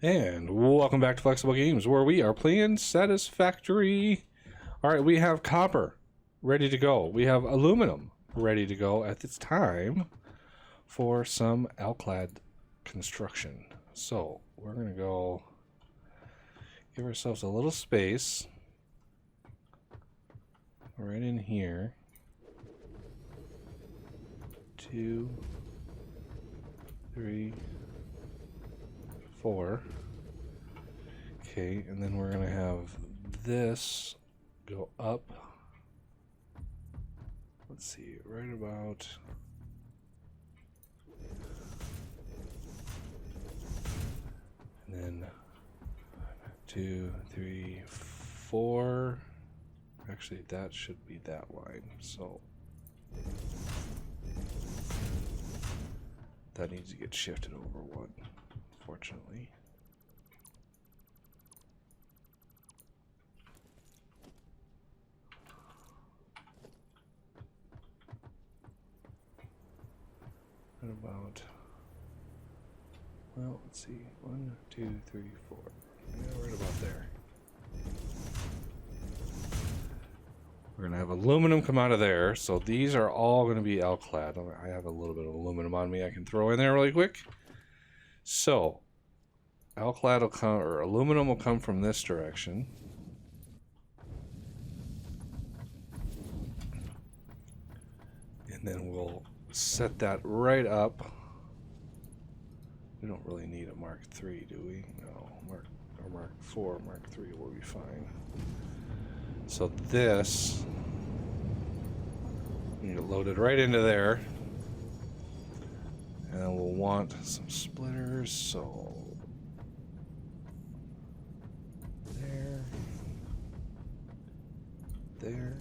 And welcome back to Flexible Games, where we are playing Satisfactory. Alright, we have copper ready to go. We have aluminum ready to go at this time for some alclad construction. So, we're going to go give ourselves a little space right in here. 2, 3, 4. Okay, and then we're gonna have this go up. Let's see, right about and then 2, 3, 4. Actually, that should be that line. So that needs to get shifted over one, unfortunately. What about, well, let's see, 1, 2, 3, 4. Yeah, right about there. We're going to have aluminum come out of there, so these are all going to be alclad. I have a little bit of aluminum on me I can throw in there really quick. So, alclad will come, or aluminum will come from this direction. And then we'll set that right up. We don't really need a Mark III, do we? No, Mark IV, Mark III will be fine. So this, you get loaded right into there. And then we'll want some splitters, so there, there.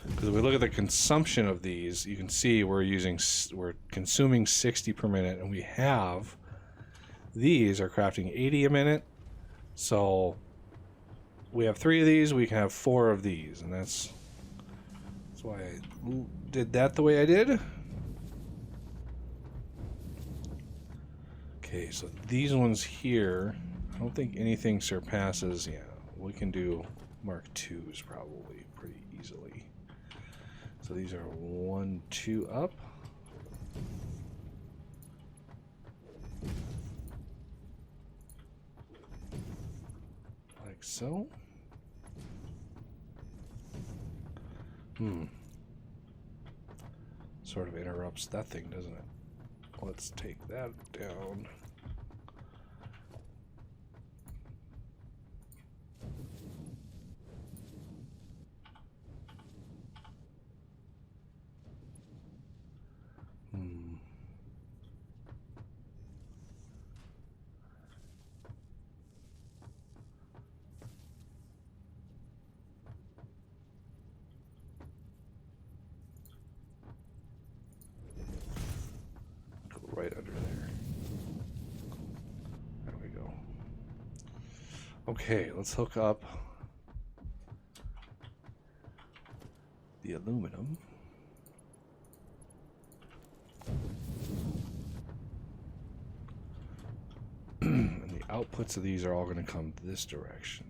Because if we look at the consumption of these, you can see we're consuming 60 per minute, and we have these are crafting 80 a minute. So we have 3 of these, we can have 4 of these, and that's why I did that the way I did. Okay, so these ones here, I don't think anything surpasses. Yeah, we can do Mark IIs probably pretty easily. So these are 1, 2 up. Like so. Sort of interrupts that thing, doesn't it? Let's take that down. Right under there. There we go. Okay, let's hook up the aluminum. And the outputs of these are all going to come this direction.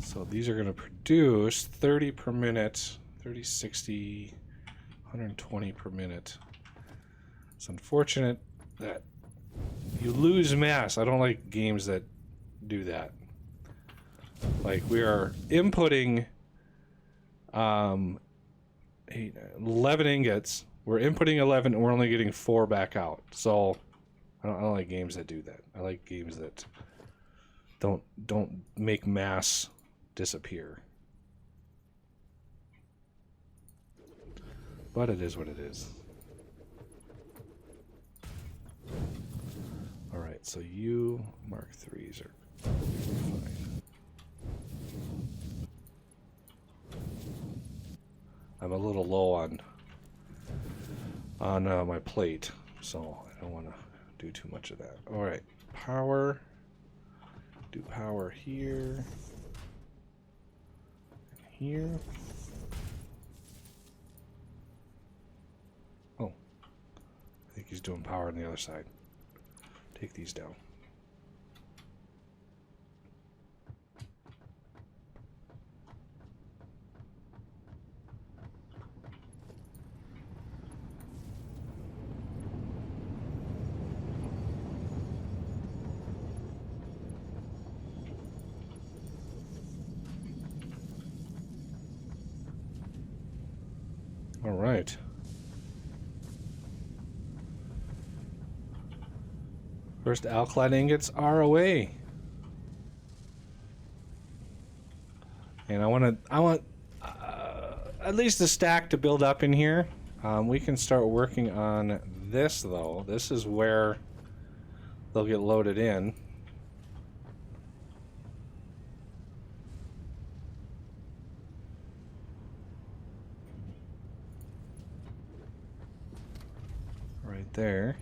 So these are going to produce 30 per minute, 30, 60, 120 per minute. It's unfortunate that you lose mass. I don't like games that do that. Like, we are inputting 11 ingots. We're inputting 11 and we're only getting 4 back out. So I don't like games that do that. I like games that don't make mass disappear. but it is what it is. Alright, so you Mark 3s are fine. I'm a little low on my plate, so I don't want to do too much of that. Alright, power. Do power here. And here. Oh. I think he's doing power on the other side. Take these down. All right. First alkali ingots are away. And I want at least a stack to build up in here. We can start working on this though. This is where they'll get loaded in. Right there.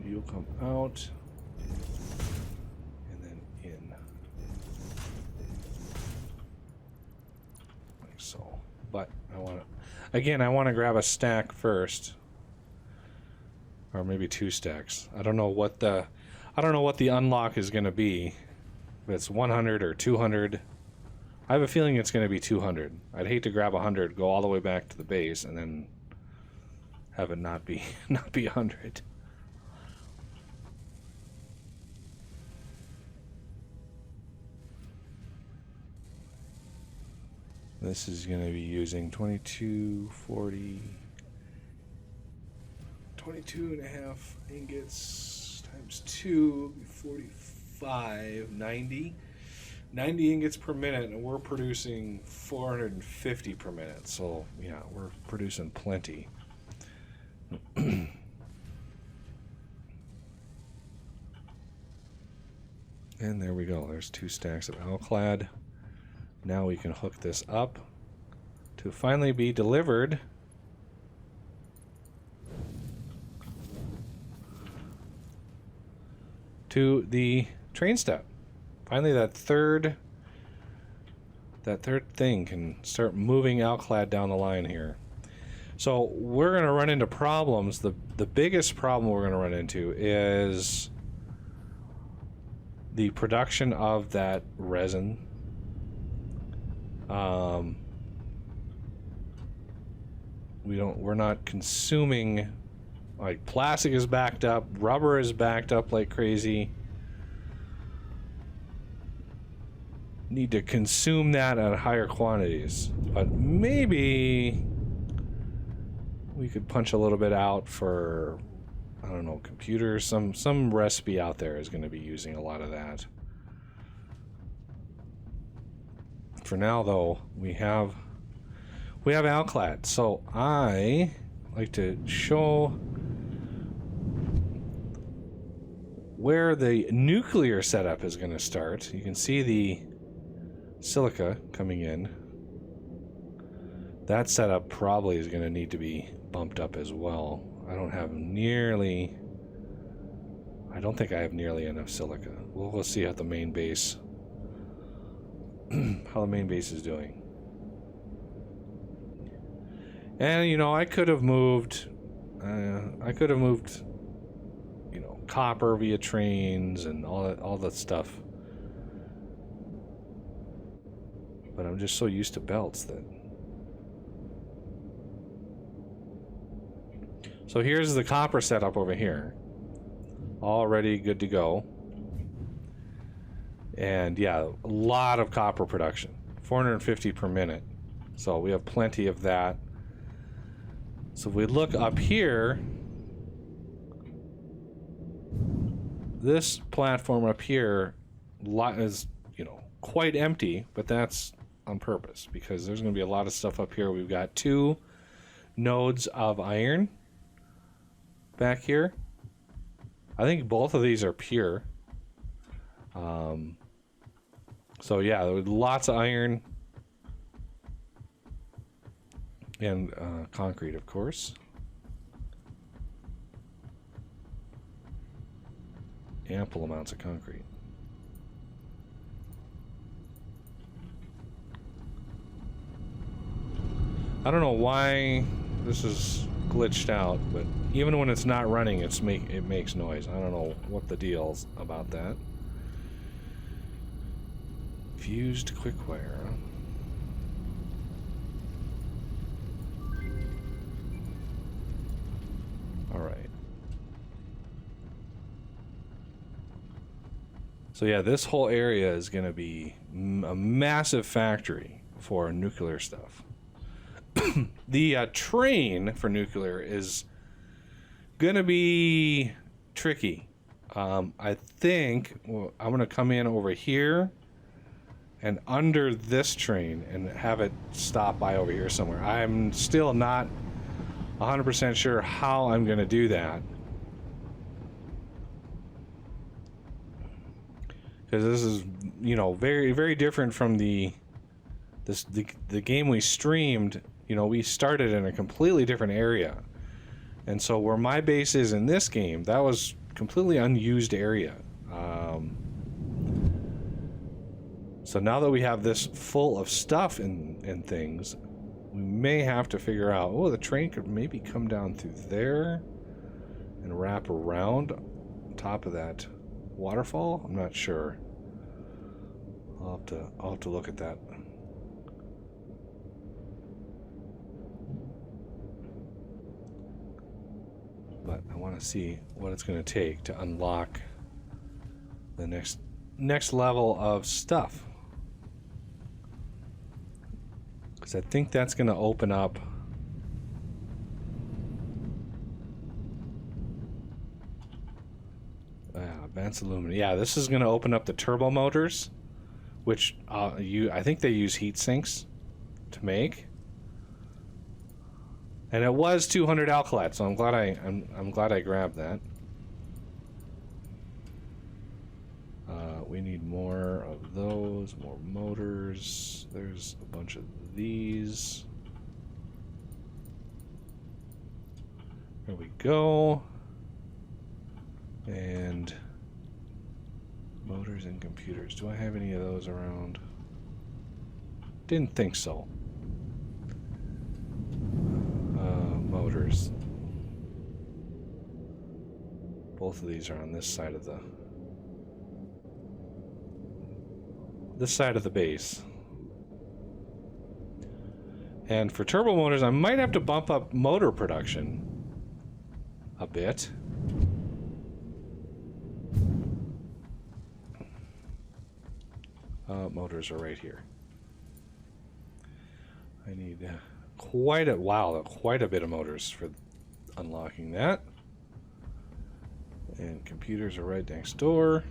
You'll come out and then in, like so. But I want to, again, I want to grab a stack first, or maybe 2 stacks. I don't know what the unlock is going to be. If it's 100 or 200, I have a feeling it's going to be 200. I'd hate to grab 100, go all the way back to the base, and then have it not be 100. This is going to be using 22 and a half ingots times 2, 45, 90 ingots per minute, and we're producing 450 per minute. So yeah, we're producing plenty. And there we go. There's 2 stacks of alclad. Now we can hook this up to finally be delivered to the train step. Finally, that third thing can start moving alclad down the line here. So we're going to run into problems. The biggest problem we're going to run into is the production of that resin. We're not consuming, like, plastic is backed up, rubber is backed up like crazy. Need to consume that at higher quantities, but maybe we could punch a little bit out for, I don't know, computers. Some recipe out there is going to be using a lot of that. For now, though, we have alclad. So I like to show where the nuclear setup is going to start. You can see the silica coming in. That setup probably is going to need to be bumped up as well. I don't think I have nearly enough silica. We'll see how the main base is doing. And you know, I could have moved copper via trains and all that stuff. But I'm just so used to belts that. So here's the copper setup over here. Already good to go. And yeah, a lot of copper production. 450 per minute. So we have plenty of that. So if we look up here, this platform up here is, you know, quite empty, but that's on purpose because there's going to be a lot of stuff up here. We've got 2 nodes of iron back here. I think both of these are pure. So yeah, there was lots of iron and concrete, of course. Ample amounts of concrete. I don't know why this is glitched out, but even when it's not running, it makes noise. I don't know what the deal's about that. Fused quickwire. All right. So yeah, this whole area is going to be a massive factory for nuclear stuff. The train for nuclear is going to be tricky. I think I'm going to come in over here and under this train and have it stop by over here somewhere. I'm still not 100% sure how I'm going to do that. Because this is, you know, very, very different from the game we streamed. You know, we started in a completely different area. And so where my base is in this game, that was completely unused area. So now that we have this full of stuff and things, we may have to figure out, oh, the train could maybe come down through there and wrap around on top of that waterfall. I'm not sure. I'll have to look at that. But I want to see what it's going to take to unlock the next level of stuff. Because I think that's going to open up advanced aluminum. Yeah, this is going to open up the turbo motors, which I think they use heat sinks to make. And it was 200 alkalat, so I'm glad I grabbed that. We need more of those, more motors. There's a bunch of these. There we go. And motors and computers. Do I have any of those around? Didn't think so. Motors. Both of these are on this side of the base. And for turbo motors, I might have to bump up motor production a bit. Motors are right here. I need quite a bit of motors for unlocking that. And computers are right next door.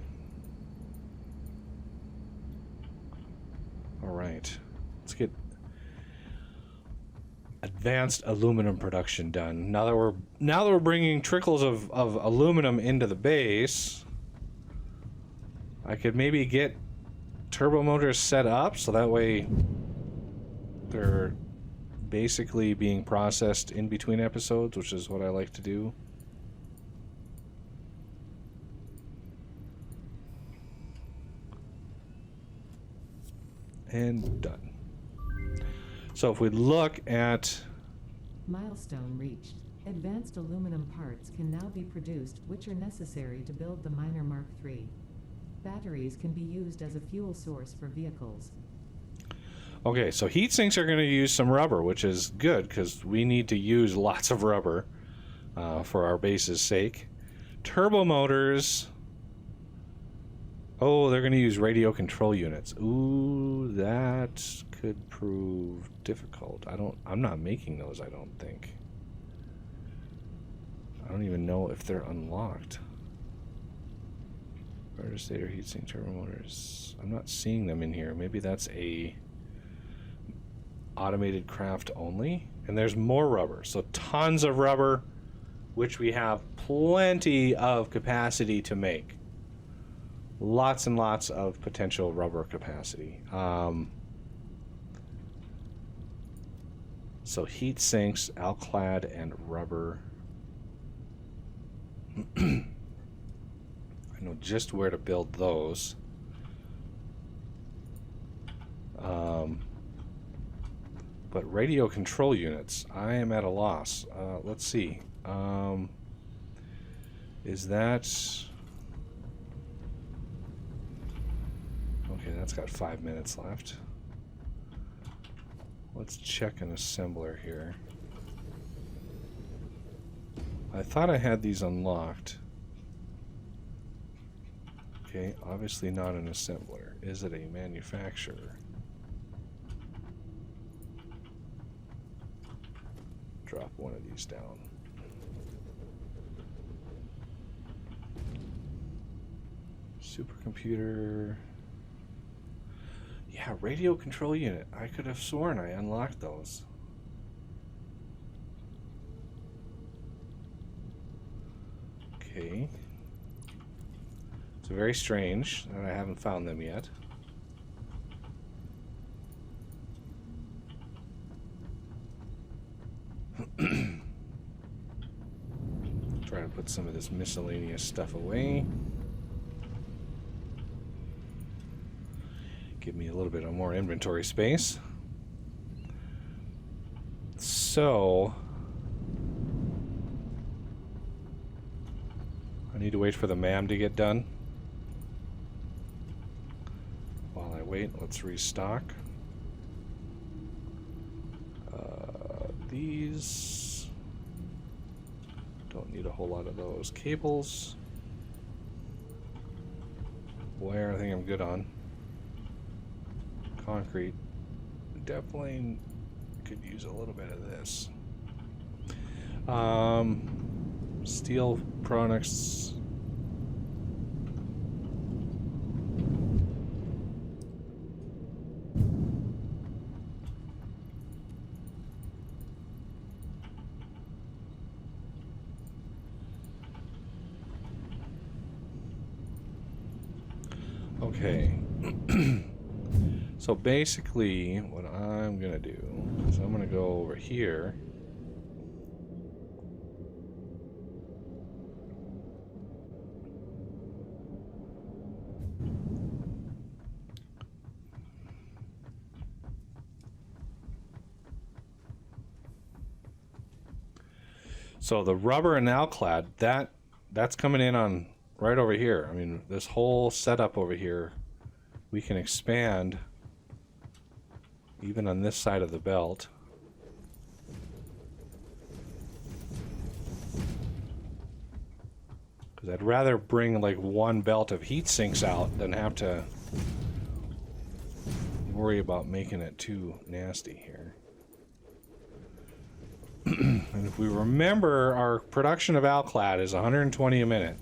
All right, let's get advanced aluminum production done. Now that we're bringing trickles of aluminum into the base, I could maybe get turbo motors set up so that way they're basically being processed in between episodes, which is what I like to do. And done. So if we look at milestone reached, advanced aluminum parts can now be produced, which are necessary to build the Miner Mark III. Batteries can be used as a fuel source for vehicles. Okay, so heat sinks are going to use some rubber, which is good because we need to use lots of rubber for our base's sake. Turbo motors. Oh, they're going to use radio control units. Ooh, that could prove difficult. I'm not making those, I don't think. I don't even know if they're unlocked. Rotor stator, heatsink, turbo motors. I'm not seeing them in here. Maybe that's a automated craft only. And there's more rubber. So tons of rubber, which we have plenty of capacity to make. Lots and lots of potential rubber capacity. So heat sinks, alclad, and rubber. I know just where to build those. But radio control units, I am at a loss. Let's see. Is that... Okay, that's got 5 minutes left. Let's check an assembler here. I thought I had these unlocked. Okay, obviously not an assembler. Is it a manufacturer? Drop one of these down. Supercomputer. Yeah, radio control unit. I could have sworn I unlocked those. Okay. It's very strange that I haven't found them yet. Try to put some of this miscellaneous stuff away. Give me a little bit of more inventory space. So I need to wait for the MAM to get done. While I wait, let's restock. These don't need a whole lot of those. Cables, wire, I think I'm good on. Concrete, definitely could use a little bit of this. Steel products. Okay. So basically, what I'm gonna do is I'm gonna go over here. So the rubber and alclad, that's coming in on right over here. I mean, this whole setup over here, we can expand even on this side of the belt. Because I'd rather bring like one belt of heat sinks out than have to worry about making it too nasty here. And if we remember, our production of alclad is 120 a minute.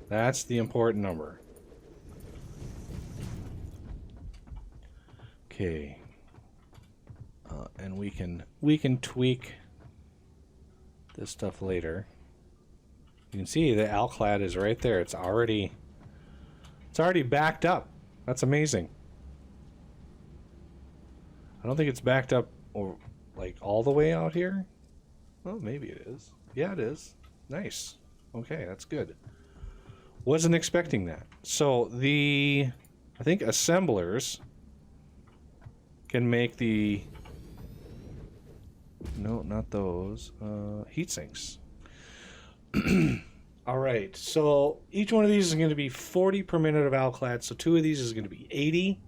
That's the important number. Okay. And we can tweak this stuff later. You can see the alclad is right there. It's already backed up. That's amazing. I don't think it's backed up or like all the way out here. Well, maybe it is. Yeah, it is. Nice. Okay, that's good. Wasn't expecting that. So I think assemblers can make the, no, not those, heat sinks. All right, so each one of these is going to be 40 per minute of alclad, so 2 of these is going to be 80.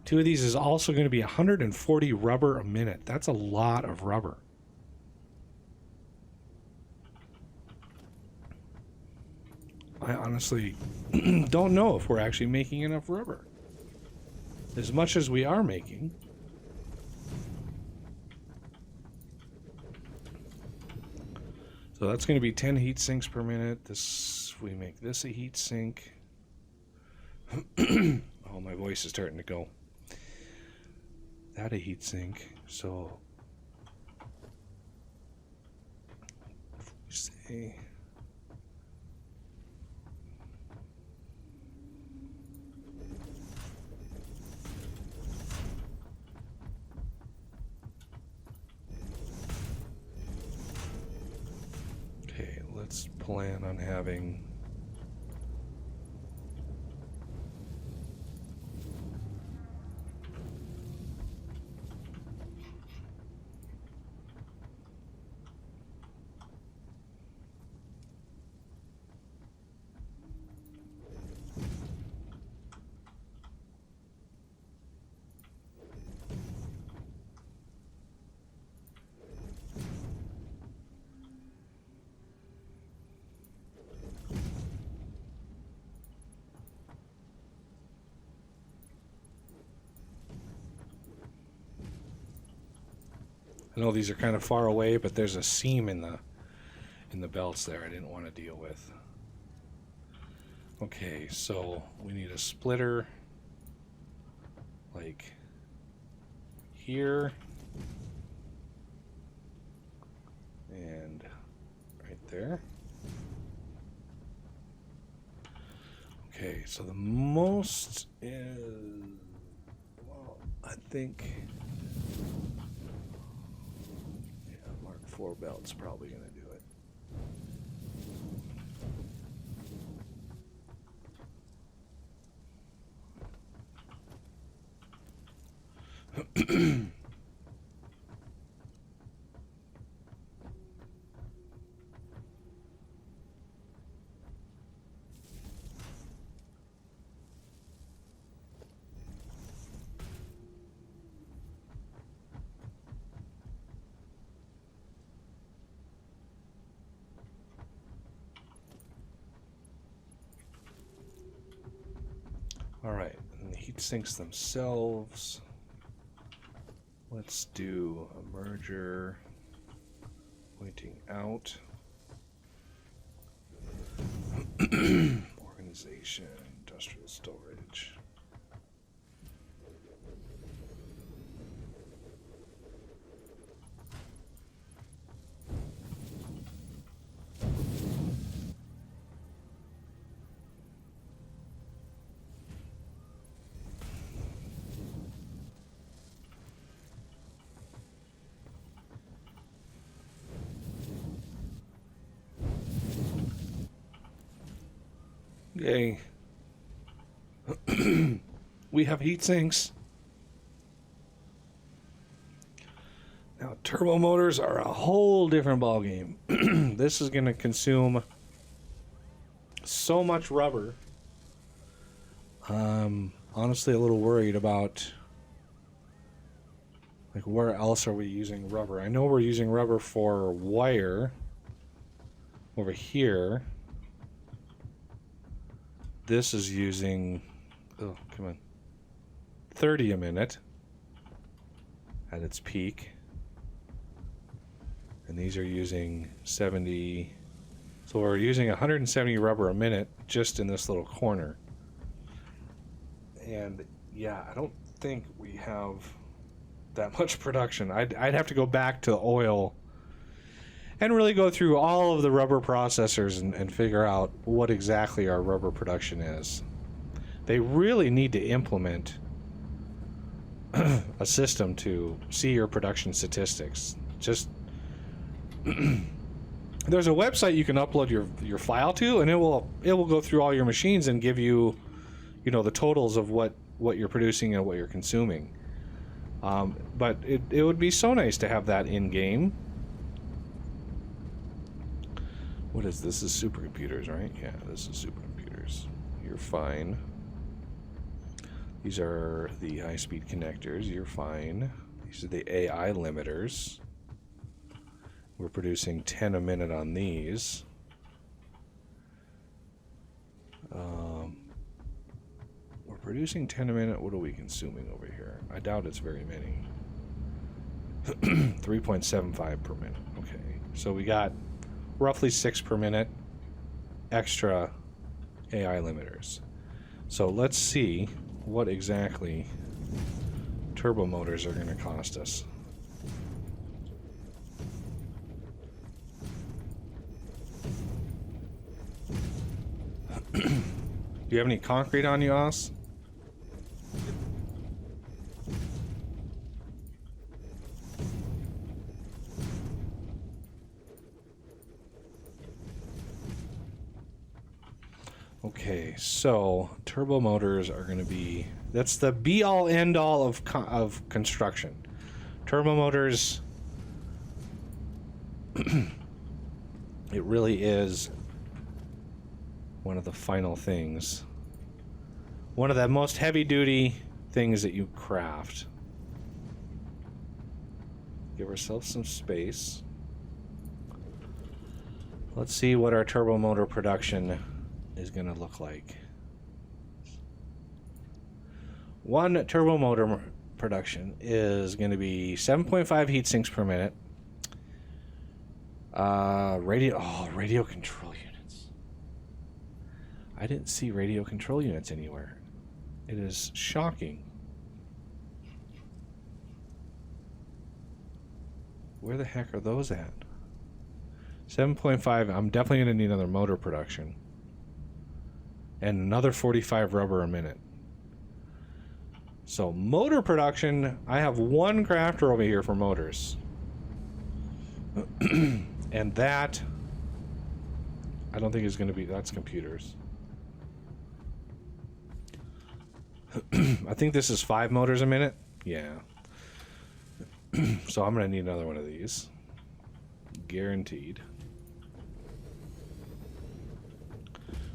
2 of these is also going to be 140 rubber a minute. That's a lot of rubber. I honestly don't know if we're actually making enough rubber. As much as we are making. So that's going to be 10 heat sinks per minute. This, we make this a heat sink. Oh, my voice is starting to go. That a heatsink. So, if we say okay, let's plan on having I know these are kind of far away, but there's a seam in the belts there I didn't want to deal with. Okay, so we need a splitter like here and right there. Okay, so the most is, well, I think, yeah, Mark IV belt's probably going to do it. All right, and the heat sinks themselves. Let's do a merger pointing out. Organization, industrial storage. Okay. We have heat sinks. Now, turbo motors are a whole different ballgame. This is going to consume so much rubber. Honestly a little worried about, like, where else are we using rubber? I know we're using rubber for wire over here. This is using, oh, come on, 30 a minute at its peak. And these are using 70. So we're using 170 rubber a minute just in this little corner. And yeah, I don't think we have that much production. I'd have to go back to oil and really go through all of the rubber processors and figure out what exactly our rubber production is. They really need to implement a system to see your production statistics. Just there's a website you can upload your file to, and it will go through all your machines and give you, you know, the totals of what you're producing and what you're consuming. But it would be so nice to have that in game. What is this? Is supercomputers, right? Yeah, this is supercomputers. You're fine. These are the high-speed connectors. You're fine. These are the AI limiters. We're producing 10 a minute on these. We're producing 10 a minute. What are we consuming over here? I doubt it's very many. 3.75 per minute. Okay. So we got roughly 6 per minute extra AI limiters. So let's see what exactly turbo motors are going to cost us. Do you have any concrete on you, Oz? Okay, so turbo motors are going to be... That's the be-all, end-all of construction. Turbo motors... It really is one of the final things. One of the most heavy-duty things that you craft. Give ourselves some space. Let's see what our turbo motor production is going to look like. One turbo motor production is going to be 7.5 heat sinks per minute. Radio control units. I didn't see radio control units anywhere. It is shocking. Where the heck are those at? 7.5. I'm definitely going to need another motor production. And another 45 rubber a minute. So motor production, I have one crafter over here for motors. And that, I don't think is going to be, that's computers. I think this is 5 motors a minute. Yeah. So I'm going to need another one of these. Guaranteed.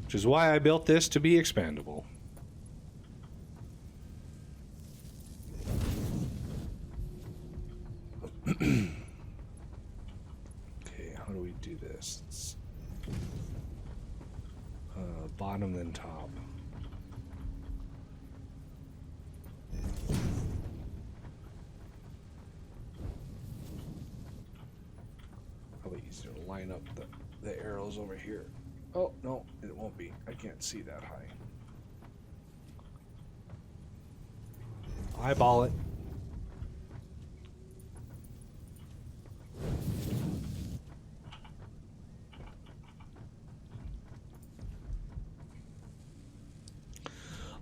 Which is why I built this to be expandable. Okay, how do we do this? It's, bottom then top. Probably easier to line up the arrows over here. Oh, no, it won't be. I can't see that high. Eyeball it.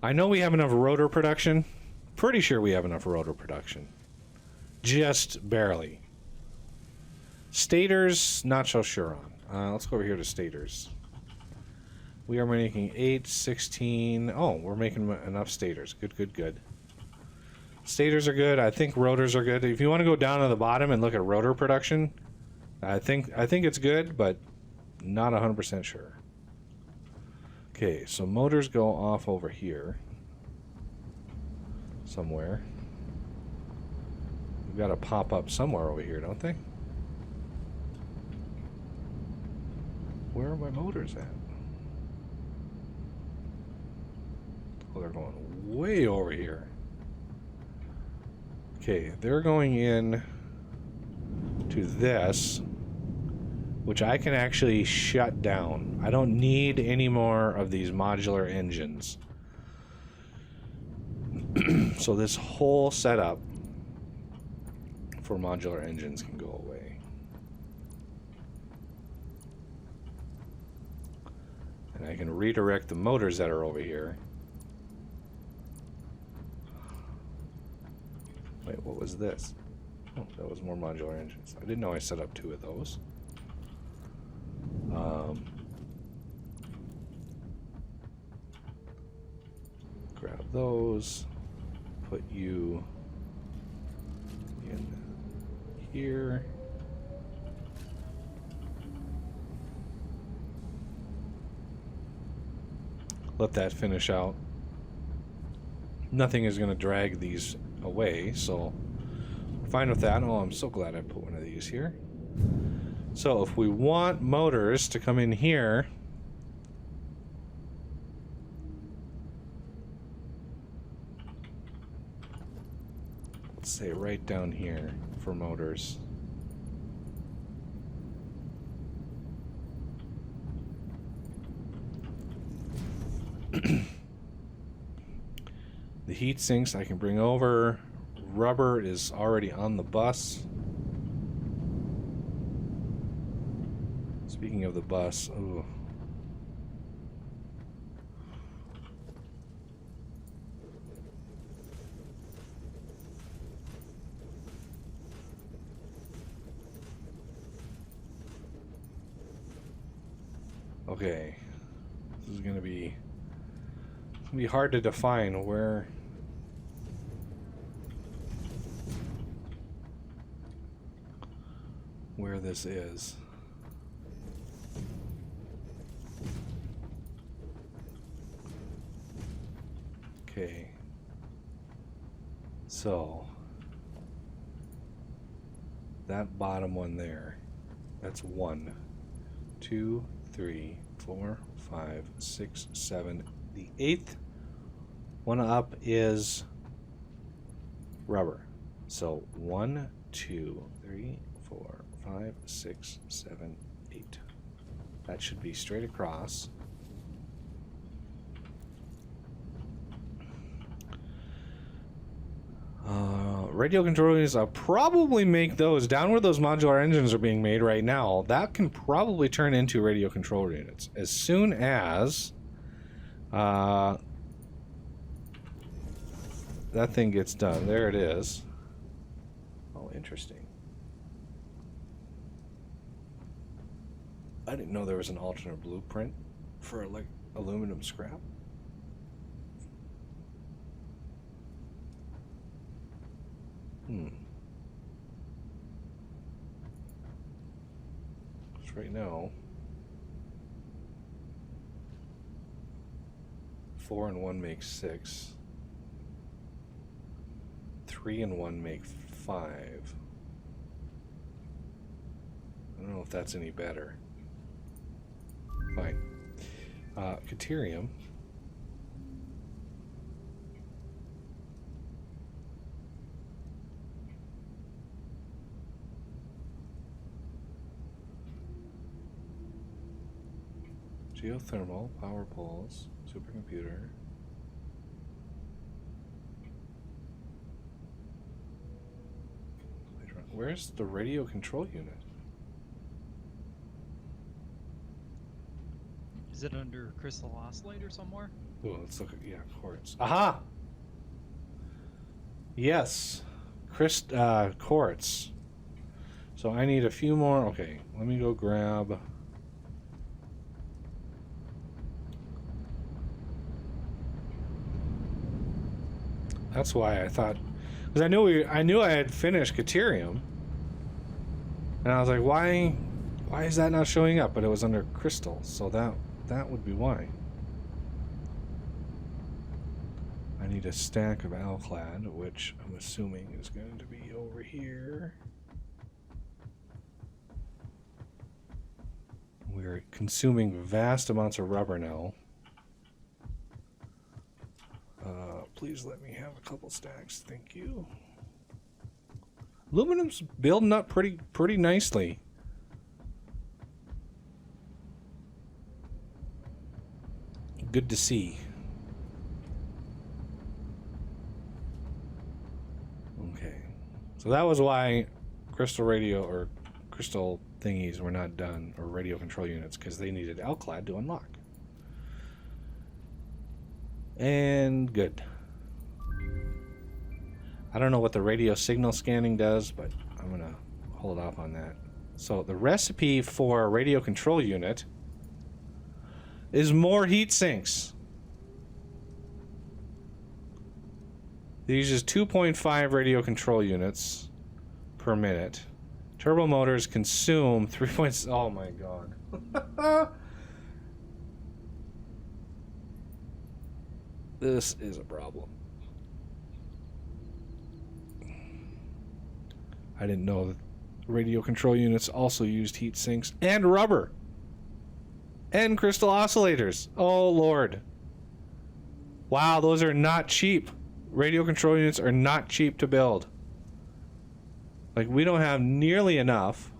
I know we have enough rotor production. Pretty sure we have enough rotor production. Just barely. Stators, not so sure on. Let's go over here to stators. We are making 8, 16. Oh, we're making enough stators. Good, good, good. Stators are good. I think rotors are good. If you want to go down to the bottom and look at rotor production, I think it's good, but not 100% sure. Okay, so motors go off over here somewhere. We've got to pop up somewhere over here, don't they? Where are my motors at? Oh, they're going way over here. Okay, they're going in to this, which I can actually shut down. I don't need any more of these modular engines. So this whole setup for modular engines can go away. And I can redirect the motors that are over here. Wait, what was this? Oh, that was more modular engines. I didn't know I set up 2 of those. Grab those, put you in here. Let that finish out. Nothing is going to drag these away, so fine with that. Oh, I'm so glad I put one of these here. So if we want motors to come in here, let's say right down here for motors. The heat sinks I can bring over. Rubber is already on the bus. Speaking of the bus, ooh. Okay, this is gonna be hard to define where this is. Okay, so that bottom one there, that's 1, 2, 3, 4, 5, 6, 7. The 8th one up is rubber. So 1, 2, 3, 4, 5, 6, 7, 8. That should be straight across. Radio control units, I'll probably make those down where those modular engines are being made right now. That can probably turn into radio control units as soon as that thing gets done. There it is. Oh, interesting. I didn't know there was an alternate blueprint for like aluminum scrap. Because right now, 4 and 1 makes 6. 3 and 1 make 5. I don't know if that's any better. Fine. Caterium. Geothermal, power poles, supercomputer. Where's the radio control unit? Is it under crystal oscillator somewhere? Oh, let's look at, yeah, quartz. Aha! Yes. Quartz. So I need a few more. Okay, let me go grab. That's why I thought, because I knew I had finished Caterium, and I was like, why is that not showing up? But it was under crystal, so that would be why. I need a stack of alclad, which I'm assuming is going to be over here. We're consuming vast amounts of rubber now. Please let me have a couple stacks, thank you. Aluminum's building up pretty nicely. Good to see. Okay, so that was why crystal radio or crystal thingies were not done, or radio control units, because they needed alclad to unlock. And good. I don't know what the radio signal scanning does, but I'm gonna hold off on that. So the recipe for a radio control unit is more heat sinks. It uses 2.5 radio control units per minute. Turbo motors consume 3. Oh my god. This is a problem. I didn't know that radio control units also used heat sinks and rubber and crystal oscillators. Oh Lord. Wow, those are not cheap. Radio control units are not cheap to build. Like, we don't have nearly enough.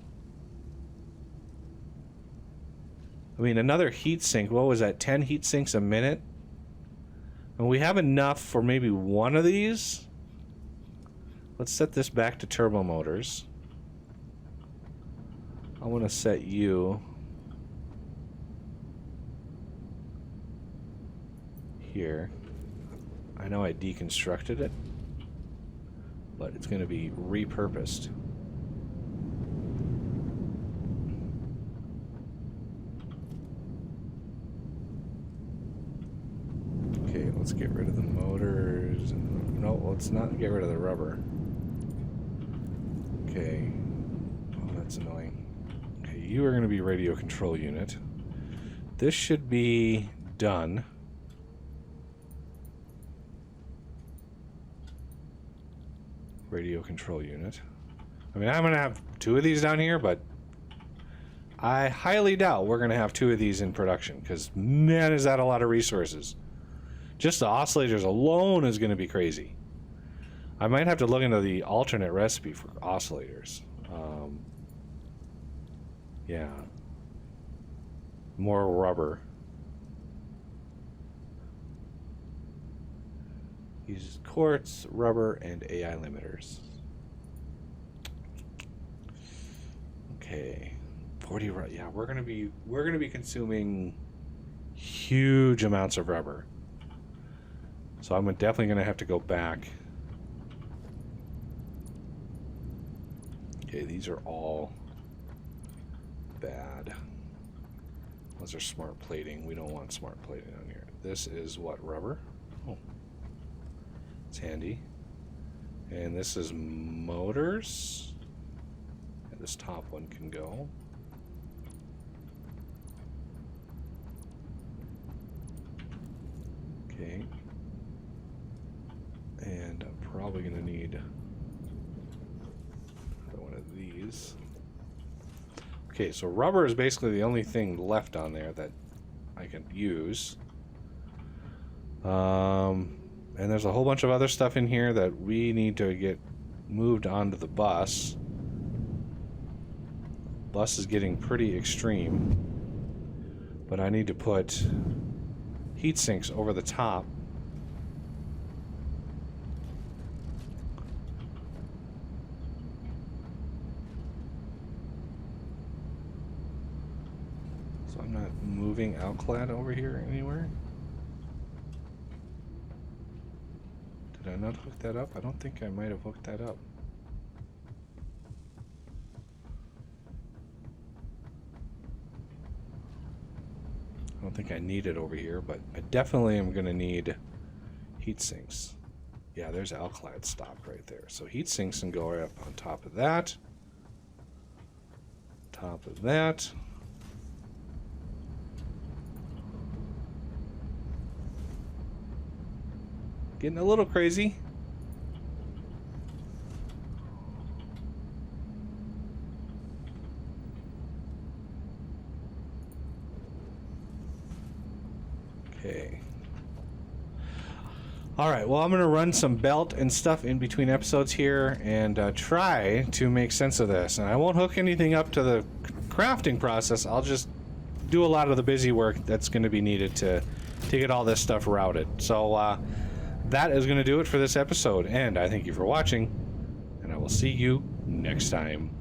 I mean, another heat sink, what was that, 10 heat sinks a minute? And we have enough for maybe one of these. Let's set this back to turbo motors. I want to set you here. I know I deconstructed it, but it's going to be repurposed. Okay, let's get rid of the motors. No, let's not get rid of the rubber. Okay. Oh, that's annoying. Okay, you are going to be radio control unit. This should be done. Radio control unit. I mean, I'm going to have 2 of these down here, but I highly doubt we're going to have 2 of these in production, because, man, is that a lot of resources. Just the oscillators alone is going to be crazy. I might have to look into the alternate recipe for oscillators. Yeah. More rubber. Uses quartz, rubber, and AI limiters. Okay. 40 yeah, we're gonna be consuming huge amounts of rubber. So I'm definitely gonna have to go back. Okay, these are all bad. Those are smart plating. We don't want smart plating on here. This is what, rubber? Oh. It's handy. And this is motors. And this top one can go. Okay. And I'm probably going to need another one of these. Okay, so rubber is basically the only thing left on there that I can use. And there's a whole bunch of other stuff in here that we need to get moved onto the bus. Bus is getting pretty extreme. But I need to put heat sinks over the top. So I'm not moving outclad over here anywhere. Did I not hook that up? I don't think I might have hooked that up. I don't think I need it over here, but I definitely am going to need heat sinks. Yeah, there's alclad stock right there. So heat sinks can go right up on top of that. Top of that. Getting a little crazy. Okay. All right, well, I'm going to run some belt and stuff in between episodes here and try to make sense of this. And I won't hook anything up to the crafting process. I'll just do a lot of the busy work that's going to be needed to get all this stuff routed. So that is going to do it for this episode. And I thank you for watching, and I will see you next time.